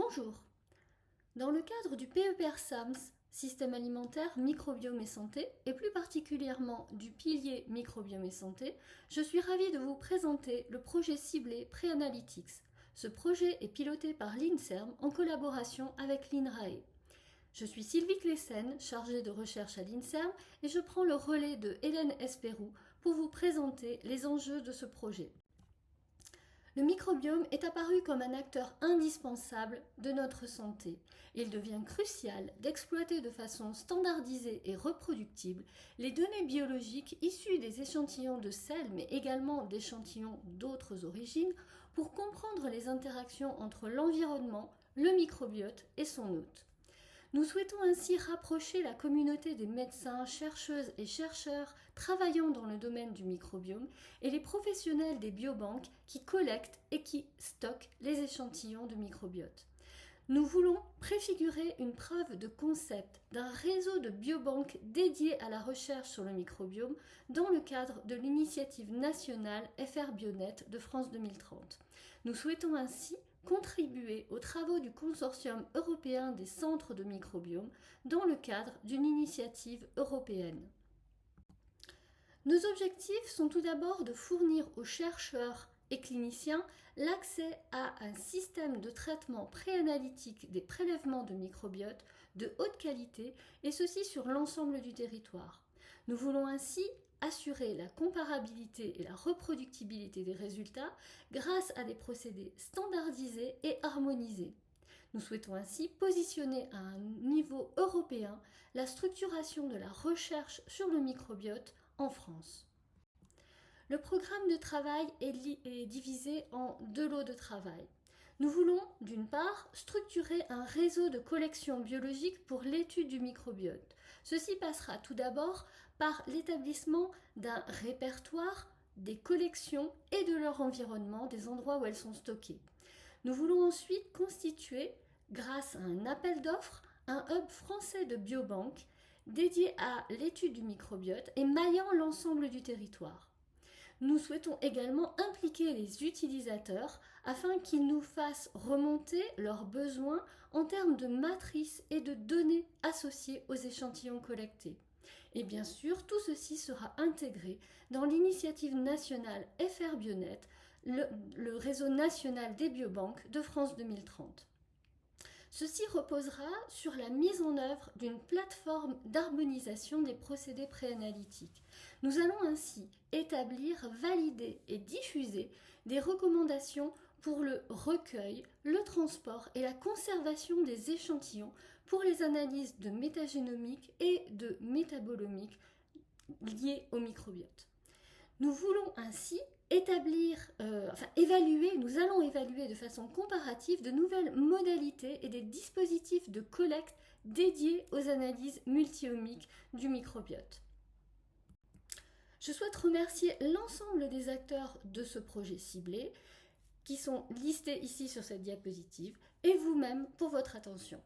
Bonjour. Dans le cadre du PEPR SAMS, Système alimentaire, microbiome et santé, et plus particulièrement du pilier microbiome et santé, je suis ravie de vous présenter le projet ciblé Preanalytics. Ce projet est piloté par l'INSERM en collaboration avec l'INRAE. Je suis Sylvie Cleyssen, chargée de recherche à l'INSERM, et je prends le relais de Hélène Espérou pour vous présenter les enjeux de ce projet. Le microbiome est apparu comme un acteur indispensable de notre santé. Il devient crucial d'exploiter de façon standardisée et reproductible les données biologiques issues des échantillons de sel, mais également d'échantillons d'autres origines, pour comprendre les interactions entre l'environnement, le microbiote et son hôte. Nous souhaitons ainsi rapprocher la communauté des médecins, chercheuses et chercheurs travaillant dans le domaine du microbiome et les professionnels des biobanques qui collectent et qui stockent les échantillons de microbiote. Nous voulons préfigurer une preuve de concept d'un réseau de biobanques dédiées à la recherche sur le microbiome dans le cadre de l'initiative nationale FR Bionet de France 2030. Nous souhaitons ainsi contribuer aux travaux du consortium européen des centres de microbiome dans le cadre d'une initiative européenne. Nos objectifs sont tout d'abord de fournir aux chercheurs et cliniciens l'accès à un système de traitement préanalytique des prélèvements de microbiote de haute qualité, et ceci sur l'ensemble du territoire. Nous voulons ainsi assurer la comparabilité et la reproductibilité des résultats grâce à des procédés standardisés et harmonisés. Nous souhaitons ainsi positionner à un niveau européen la structuration de la recherche sur le microbiote en France. Le programme de travail est divisé en deux lots de travail. Nous voulons, d'une part, structurer un réseau de collections biologiques pour l'étude du microbiote. Ceci passera tout d'abord par l'établissement d'un répertoire des collections et de leur environnement, des endroits où elles sont stockées. Nous voulons ensuite constituer, grâce à un appel d'offres, un hub français de biobanques dédié à l'étude du microbiote et maillant l'ensemble du territoire. Nous souhaitons également impliquer les utilisateurs afin qu'ils nous fassent remonter leurs besoins en termes de matrices et de données associées aux échantillons collectés. Et bien sûr, tout ceci sera intégré dans l'initiative nationale FR Bionet, le réseau national des biobanques de France 2030. Ceci reposera sur la mise en œuvre d'une plateforme d'harmonisation des procédés préanalytiques. Nous allons ainsi établir, valider et diffuser des recommandations pour le recueil, le transport et la conservation des échantillons pour les analyses de métagénomique et de métabolomique liées au microbiote. Nous voulons ainsi nous allons évaluer de façon comparative de nouvelles modalités et des dispositifs de collecte dédiés aux analyses multiomiques du microbiote. Je souhaite remercier l'ensemble des acteurs de ce projet ciblé qui sont listés ici sur cette diapositive et vous-même pour votre attention.